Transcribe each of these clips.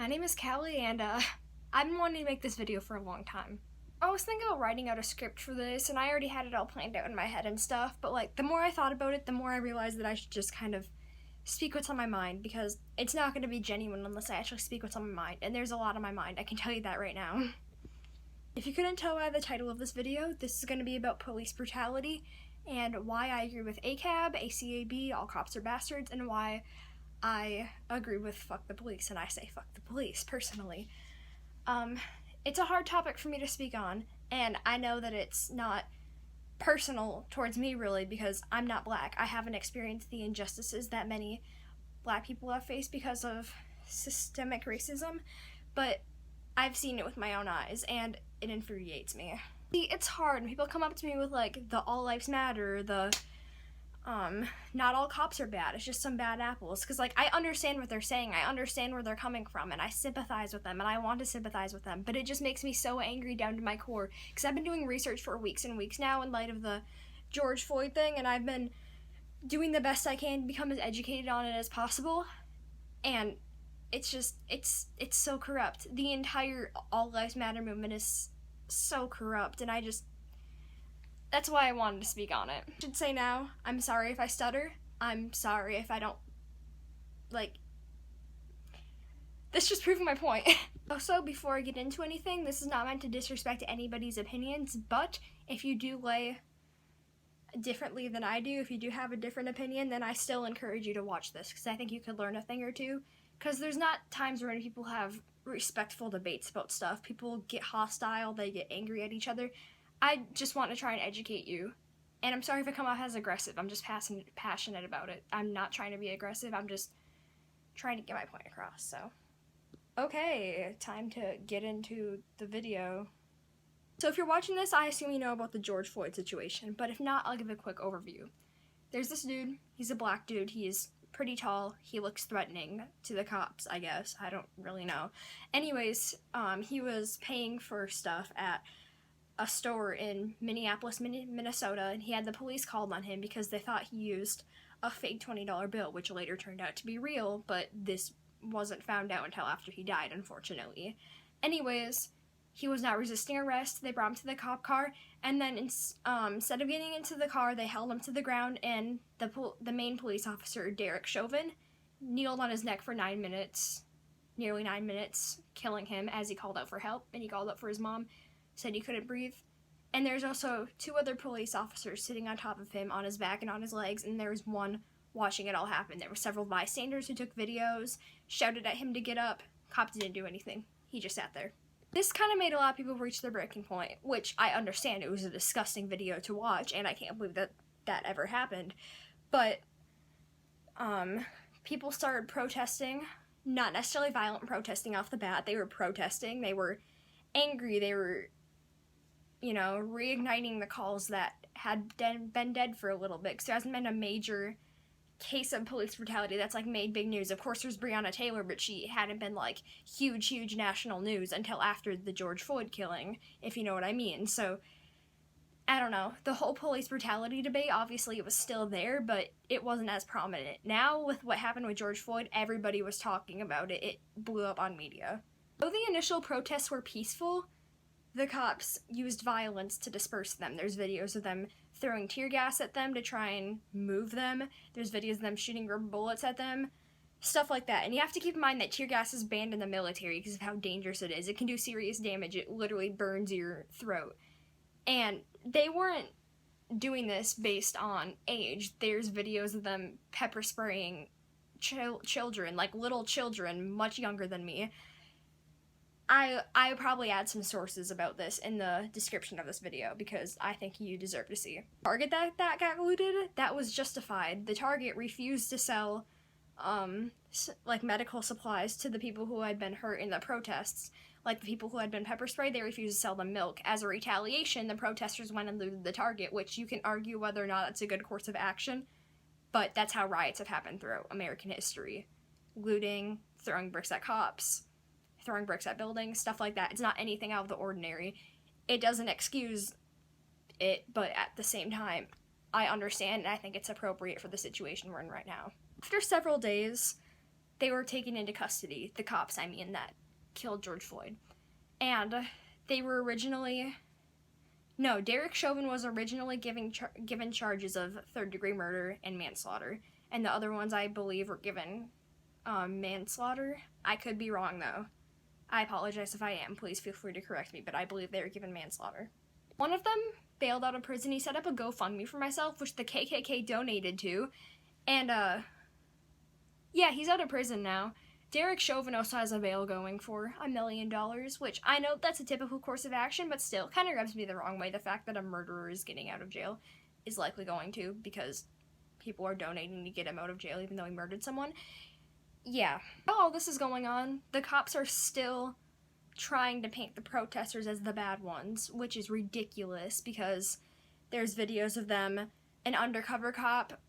name is Callie, and I've been wanting to make this video for a long time. I was thinking about writing out a script for this, and I already had it all planned out in my head and stuff, but like, the more I thought about it, the more I realized that I should just kind of speak what's on my mind, because it's not going to be genuine unless I actually speak what's on my mind, and there's a lot on my mind, I can tell you that right now. If you couldn't tell by the title of this video, this is going to be about police brutality, and why I agree with acab, acab, all cops are bastards, and why I agree with fuck the police, and I say fuck the police, personally. It's a hard topic for me to speak on, and I know that it's not personal towards me, really, because I'm not black. I haven't experienced the injustices that many black people have faced because of systemic racism, but I've seen it with my own eyes, and it infuriates me. See, it's hard when people come up to me with, like, the all lives matter, the not all cops are bad, it's just some bad apples, because, like, I understand what they're saying, I understand where they're coming from, and I sympathize with them, and I want to sympathize with them, but it just makes me so angry down to my core, because I've been doing research for weeks and weeks now in light of the George Floyd thing, and I've been doing the best I can to become as educated on it as possible, and it's just, it's so corrupt. The entire All Lives Matter movement is so corrupt, and that's why I wanted to speak on it. I should say now, I'm sorry if I stutter. I'm sorry if I don't, this just proving my point. Also, before I get into anything, this is not meant to disrespect anybody's opinions, but if you do lay differently than I do, if you do have a different opinion, then I still encourage you to watch this, because I think you could learn a thing or two, because there's not times when people have respectful debates about stuff. People get hostile, they get angry at each other. I just want to try and educate you, and I'm sorry if I come off as aggressive. I'm just passionate about it. I'm not trying to be aggressive, I'm just trying to get my point across, so. Okay, time to get into the video. So if you're watching this, I assume you know about the George Floyd situation, but if not, I'll give a quick overview. There's this dude, he's a black dude, he's pretty tall, he looks threatening to the cops, I guess, I don't really know. Anyways, he was paying for stuff at a store in Minneapolis, Minnesota, and he had the police called on him because they thought he used a fake $20 bill, which later turned out to be real, but this wasn't found out until after he died, unfortunately. Anyways, he was not resisting arrest, they brought him to the cop car, and then instead of getting into the car, they held him to the ground, and the main police officer, Derek Chauvin, kneeled on his neck for 9 minutes, nearly 9 minutes, killing him as he called out for help, and he called out for his mom, said he couldn't breathe. And there's also 2 other police officers sitting on top of him on his back and on his legs, and there was one watching it all happen. There were several bystanders who took videos, shouted at him to get up. Cop didn't do anything. He just sat there. This kind of made a lot of people reach their breaking point, which I understand. It was a disgusting video to watch, and I can't believe that that ever happened. But people started protesting, not necessarily violent protesting off the bat. They were protesting, they were angry, they were, reigniting the calls that had been dead for a little bit, because there hasn't been a major case of police brutality that's, made big news. Of course, there's Breonna Taylor, but she hadn't been, huge national news until after the George Floyd killing, if you know what I mean. So, I don't know. The whole police brutality debate, obviously, it was still there, but it wasn't as prominent. Now, with what happened with George Floyd, everybody was talking about it. It blew up on media. Though the initial protests were peaceful, the cops used violence to disperse them. There's videos of them throwing tear gas at them to try and move them. There's videos of them shooting rubber bullets at them. Stuff like that. And you have to keep in mind that tear gas is banned in the military because of how dangerous it is. It can do serious damage. It literally burns your throat. And they weren't doing this based on age. There's videos of them pepper spraying children, little children, much younger than me. I probably add some sources about this in the description of this video because I think you deserve to see. Target that got looted, that was justified. The Target refused to sell, medical supplies to the people who had been hurt in the protests. Like the people who had been pepper sprayed, they refused to sell them milk. As a retaliation, the protesters went and looted the Target, which you can argue whether or not that's a good course of action, but that's how riots have happened throughout American history. Looting, throwing bricks at cops, throwing bricks at buildings, stuff like that. It's not anything out of the ordinary. It doesn't excuse it, but at the same time, I understand and I think it's appropriate for the situation we're in right now. After several days, they were taken into custody, the cops, I mean, that killed George Floyd. And they were originally, no, Derek Chauvin was originally given charges of third-degree murder and manslaughter, and the other ones, I believe, were given manslaughter. I could be wrong, though. I apologize if I am. Please feel free to correct me, but I believe they were given manslaughter. One of them bailed out of prison. He set up a GoFundMe for myself, which the KKK donated to, and, yeah, he's out of prison now. Derek Chauvin also has a bail going for $1 million, which I know that's a typical course of action, but still kind of rubs me the wrong way. The fact that a murderer is getting out of jail is likely going to, because people are donating to get him out of jail even though he murdered someone. Yeah. While all this is going on, the cops are still trying to paint the protesters as the bad ones, which is ridiculous because there's videos of them, an undercover cop,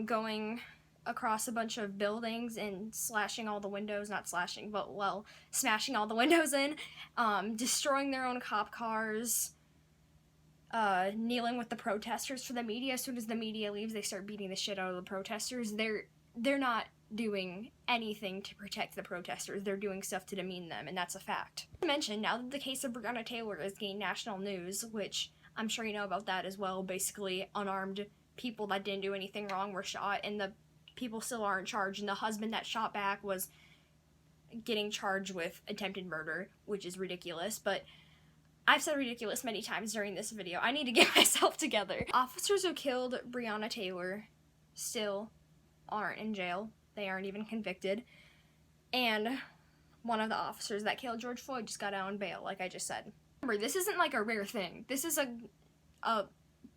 going across a bunch of buildings and slashing all the windows, not slashing, but, well, smashing all the windows in, destroying their own cop cars, kneeling with the protesters for the media. As soon as the media leaves, they start beating the shit out of the protesters. They're not doing anything to protect the protesters. They're doing stuff to demean them, and that's a fact. To mention, now that the case of Breonna Taylor has gained national news, which I'm sure you know about that as well, basically unarmed people that didn't do anything wrong were shot, and the people still aren't charged, and the husband that shot back was getting charged with attempted murder, which is ridiculous, but I've said ridiculous many times during this video. I need to get myself together. Officers who killed Breonna Taylor still aren't in jail. They aren't even convicted. And one of the officers that killed George Floyd just got out on bail, like I just said. Remember, this isn't like a rare thing. This is a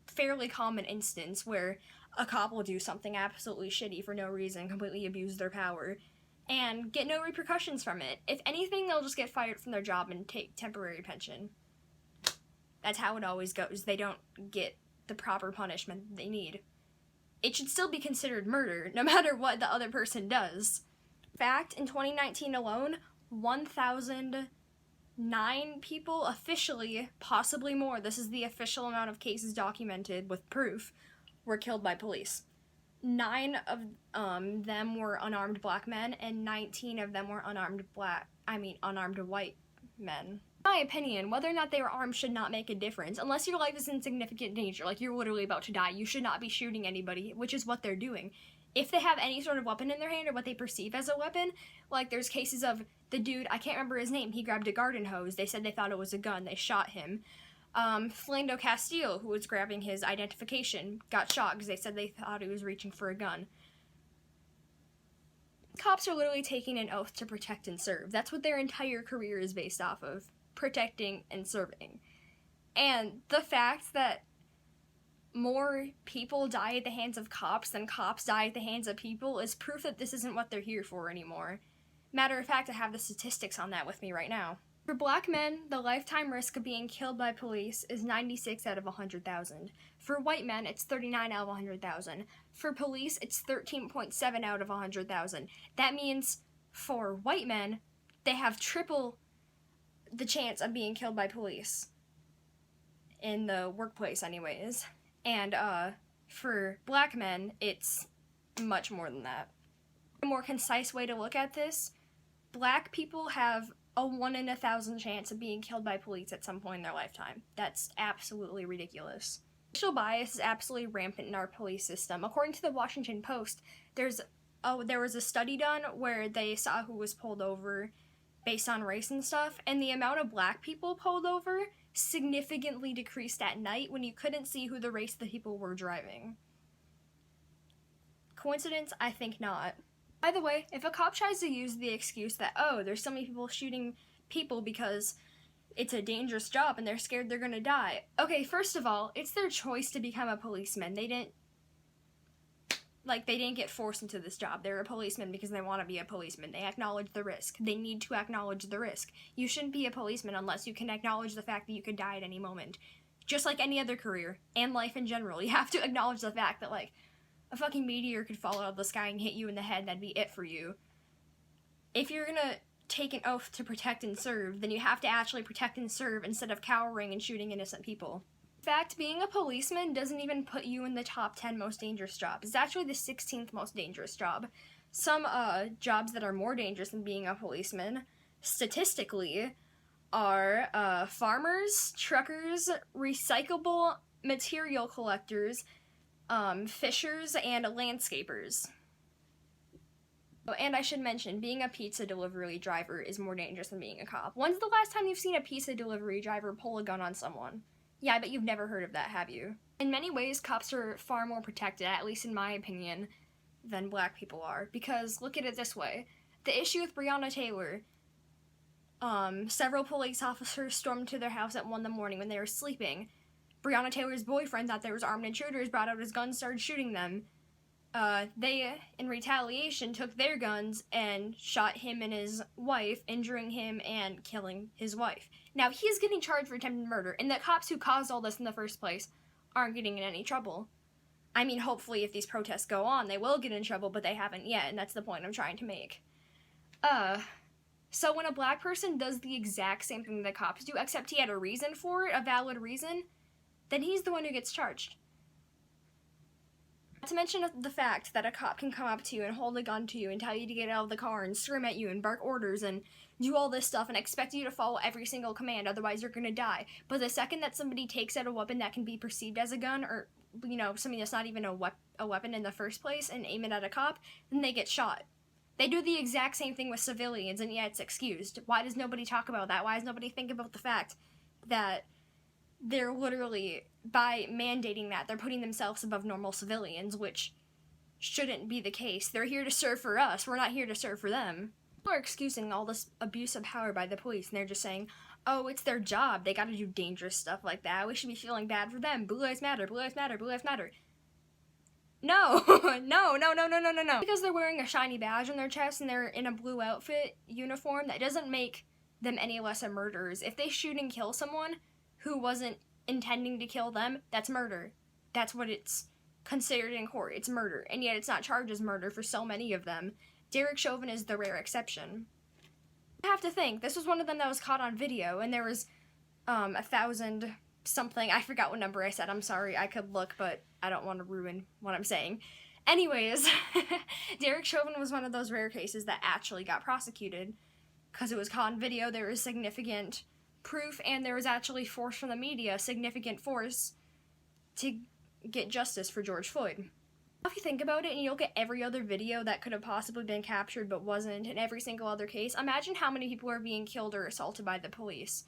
fairly common instance where a cop will do something absolutely shitty for no reason, completely abuse their power, and get no repercussions from it. If anything, they'll just get fired from their job and take temporary pension. That's how it always goes. They don't get the proper punishment they need. It should still be considered murder, no matter what the other person does. In fact, in 2019 alone, 1,009 people officially, possibly more, this is the official amount of cases documented with proof, were killed by police. 9 of them were unarmed black men, and 19 of them were unarmed white men. In my opinion, whether or not they were armed should not make a difference. Unless your life is in significant danger, like you're literally about to die, you should not be shooting anybody, which is what they're doing. If they have any sort of weapon in their hand, or what they perceive as a weapon, like there's cases of the dude, I can't remember his name, he grabbed a garden hose, they said they thought it was a gun, they shot him. Philando Castile, who was grabbing his identification, got shot because they said they thought he was reaching for a gun. Cops are literally taking an oath to protect and serve. That's what their entire career is based off of. Protecting and serving. And the fact that more people die at the hands of cops than cops die at the hands of people is proof that this isn't what they're here for anymore. Matter of fact, I have the statistics on that with me right now. For black men, the lifetime risk of being killed by police is 96 out of 100,000. For white men, it's 39 out of 100,000. For police, it's 13.7 out of 100,000. That means for white men, they have triple the chance of being killed by police. In the workplace, anyways. And, for black men, it's much more than that. A more concise way to look at this, black people have a 1 in 1,000 chance of being killed by police at some point in their lifetime. That's absolutely ridiculous. Racial bias is absolutely rampant in our police system. According to the Washington Post, there was a study done where they saw who was pulled over based on race and stuff, and the amount of black people pulled over significantly decreased at night when you couldn't see who the race of the people were driving. Coincidence? I think not. By the way, if a cop tries to use the excuse that, oh, there's so many people shooting people because it's a dangerous job and they're scared they're gonna die. Okay, first of all, it's their choice to become a policeman. They didn't get forced into this job. They're a policeman because they want to be a policeman. They acknowledge the risk. They need to acknowledge the risk. You shouldn't be a policeman unless you can acknowledge the fact that you could die at any moment. Just like any other career, and life in general. You have to acknowledge the fact that, like, a fucking meteor could fall out of the sky and hit you in the head, that'd be it for you. If you're gonna take an oath to protect and serve, then you have to actually protect and serve instead of cowering and shooting innocent people. In fact, being a policeman doesn't even put you in the top 10 most dangerous jobs. It's actually the 16th most dangerous job. Some jobs that are more dangerous than being a policeman, statistically, are farmers, truckers, recyclable material collectors, fishers, and landscapers. Oh, and I should mention, being a pizza delivery driver is more dangerous than being a cop. When's the last time you've seen a pizza delivery driver pull a gun on someone? Yeah, I bet you've never heard of that, have you? In many ways, cops are far more protected, at least in my opinion, than black people are. Because, look at it this way. The issue with Breonna Taylor, several police officers stormed to their house at 1 in the morning when they were sleeping. Breonna Taylor's boyfriend thought there was armed intruders, brought out his gun, started shooting them. They, in retaliation, took their guns and shot him and his wife, injuring him and killing his wife. Now, he's getting charged for attempted murder, and the cops who caused all this in the first place aren't getting in any trouble. I mean, hopefully, if these protests go on, they will get in trouble, but they haven't yet, and that's the point I'm trying to make. So when a black person does the exact same thing the cops do, except he had a reason for it, a valid reason, then he's the one who gets charged. Not to mention the fact that a cop can come up to you and hold a gun to you and tell you to get out of the car and scream at you and bark orders and do all this stuff and expect you to follow every single command, otherwise you're gonna die. But the second that somebody takes out a weapon that can be perceived as a gun, or, you know, something that's not even a weapon in the first place, and aim it at a cop, then they get shot. They do the exact same thing with civilians, and yet it's excused. Why does nobody talk about that? Why does nobody think about the fact that they're literally, by mandating that, they're putting themselves above normal civilians, which shouldn't be the case. They're here to serve for us. We're not here to serve for them. People are excusing all this abuse of power by the police, and they're just saying, oh, it's their job. They gotta do dangerous stuff like that. We should be feeling bad for them. Blue lives matter. Blue lives matter. Blue lives matter. No. No. Because they're wearing a shiny badge on their chest and they're in a blue outfit uniform, that doesn't make them any less a murderers. If they shoot and kill someone who wasn't intending to kill them, that's murder. That's what it's considered in court. It's murder. And yet it's not charged as murder for so many of them. Derek Chauvin is the rare exception. I have to think, this was one of them that was caught on video, and there was 1,000 something. I forgot what number I said. I'm sorry. I could look, but I don't want to ruin what I'm saying. Anyways, Derek Chauvin was one of those rare cases that actually got prosecuted. Because it was caught on video, there was significant proof, and there was actually force from the media, significant force, to get justice for George Floyd. If you think about it, and you look at every other video that could have possibly been captured but wasn't, in every single other case, imagine how many people are being killed or assaulted by the police.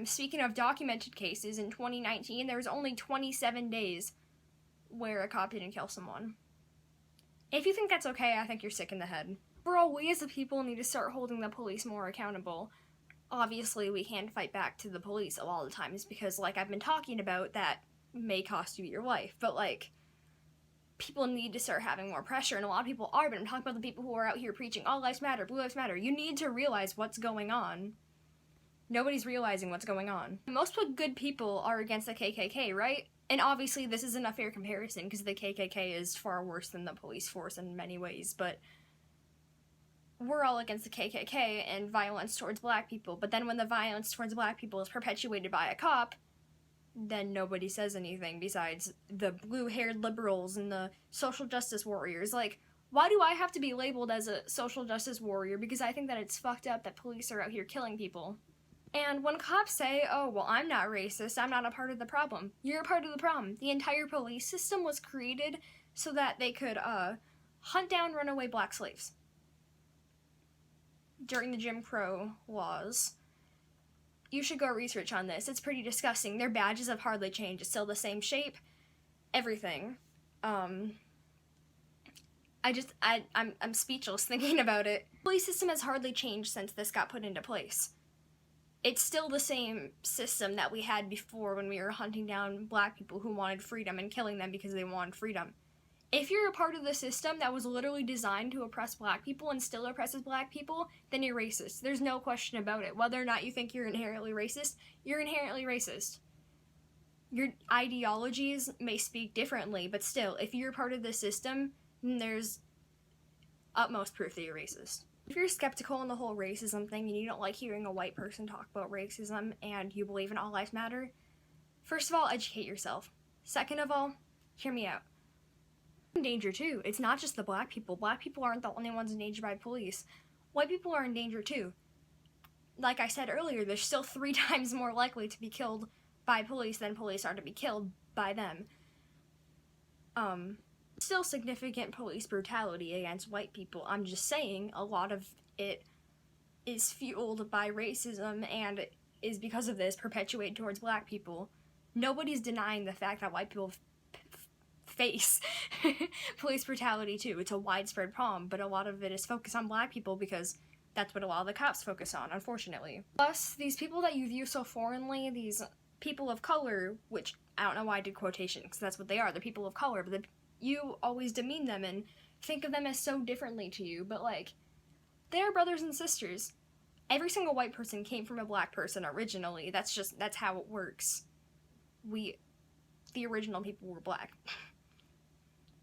Speaking of documented cases, in 2019, there was only 27 days where a cop didn't kill someone. If you think that's okay, I think you're sick in the head. Overall, we as a people need to start holding the police more accountable. Obviously, we can't fight back to the police a lot of the times because, like I've been talking about, that may cost you your life. But, like, people need to start having more pressure, and a lot of people are, but I'm talking about the people who are out here preaching, all lives matter, blue lives matter. You need to realize what's going on. Nobody's realizing what's going on. Most good people are against the KKK, right? And obviously this isn't a fair comparison because the KKK is far worse than the police force in many ways, but we're all against the KKK and violence towards black people. But then when the violence towards black people is perpetuated by a cop, then nobody says anything besides the blue-haired liberals and the social justice warriors. Like, why do I have to be labeled as a social justice warrior? Because I think that it's fucked up that police are out here killing people. And when cops say, oh, well, I'm not racist, I'm not a part of the problem, you're a part of the problem. The entire police system was created so that they could hunt down runaway black slaves during the Jim Crow laws. You should go research on this. It's pretty disgusting. Their badges have hardly changed. It's still the same shape. Everything. I'm speechless thinking about it. The police system has hardly changed since this got put into place. It's still the same system that we had before when we were hunting down black people who wanted freedom and killing them because they wanted freedom. If you're a part of the system that was literally designed to oppress black people and still oppresses black people, then you're racist. There's no question about it. Whether or not you think you're inherently racist, you're inherently racist. Your ideologies may speak differently, but still, if you're part of the system, then there's utmost proof that you're racist. If you're skeptical on the whole racism thing and you don't like hearing a white person talk about racism and you believe in all lives matter, first of all, educate yourself. Second of all, hear me out. in danger too. It's not just the black people. Black people aren't the only ones in danger by police. White people are in danger too. Like I said earlier, they're still 3 times more likely to be killed by police than police are to be killed by them. Still significant police brutality against white people. I'm just saying a lot of it is fueled by racism and is because of this perpetuated towards black people. Nobody's denying the fact that white people face police brutality too. It's a widespread problem, but a lot of it is focused on black people because that's what a lot of the cops focus on, unfortunately. Plus, these people that you view so foreignly, these people of color, which I don't know why I did quotation, because that's what they are, they're people of color, but you always demean them and think of them as so differently to you, but like, they're brothers and sisters. Every single white person came from a black person originally. That's how it works. The original people were black.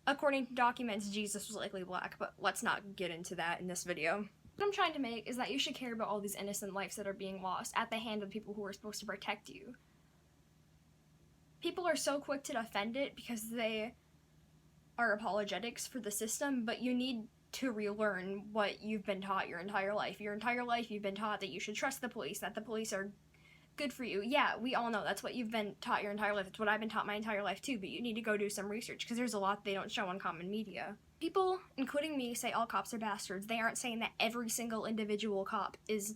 According to documents, Jesus was likely black, but let's not get into that in this video. What I'm trying to make is that you should care about all these innocent lives that are being lost at the hand of people who are supposed to protect you. People are so quick to defend it because they are apologetics for the system, but you need to relearn what you've been taught your entire life. Your entire life you've been taught that you should trust the police, that the police are good for you. Yeah, we all know that's what you've been taught your entire life. It's what I've been taught my entire life too, but you need to go do some research because there's a lot they don't show on common media. People, including me, say all cops are bastards. They aren't saying that every single individual cop is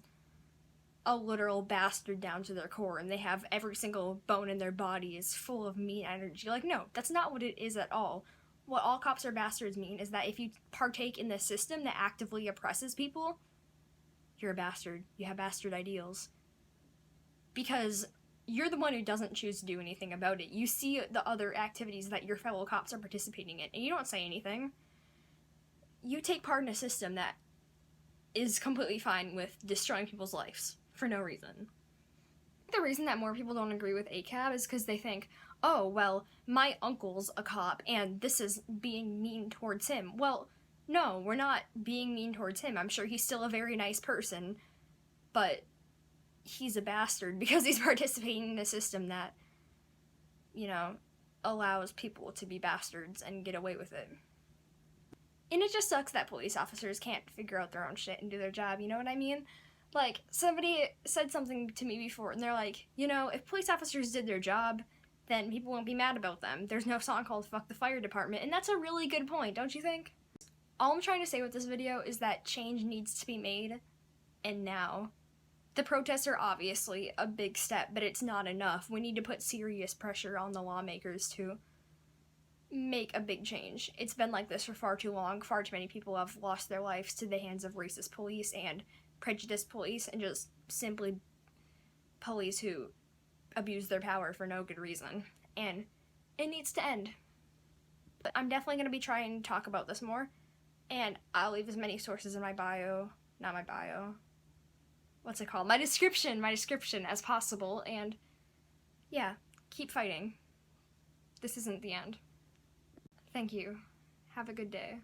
a literal bastard down to their core and they have every single bone in their body is full of mean energy. Like, no, that's not what it is at all. What all cops are bastards mean is that if you partake in the system that actively oppresses people, you're a bastard. You have bastard ideals. Because you're the one who doesn't choose to do anything about it. You see the other activities that your fellow cops are participating in, and you don't say anything. You take part in a system that is completely fine with destroying people's lives for no reason. The reason that more people don't agree with acab is because they think, oh, well, my uncle's a cop, and this is being mean towards him. Well, no, we're not being mean towards him. I'm sure he's still a very nice person, but he's a bastard because he's participating in a system that, you know, allows people to be bastards and get away with it. And it just sucks that police officers can't figure out their own shit and do their job, you know what I mean? Like, somebody said something to me before, and they're like, you know, if police officers did their job, then people won't be mad about them. There's no song called Fuck the Fire Department, and that's a really good point, don't you think? All I'm trying to say with this video is that change needs to be made, and now. The protests are obviously a big step, but it's not enough. We need to put serious pressure on the lawmakers to make a big change. It's been like this for far too long. Far too many people have lost their lives to the hands of racist police and prejudiced police and just simply police who abuse their power for no good reason. And it needs to end. But I'm definitely going to be trying to talk about this more, and I'll leave as many sources in my bio, not my bio, what's it called? My description as possible, and yeah, keep fighting. This isn't the end. Thank you. Have a good day.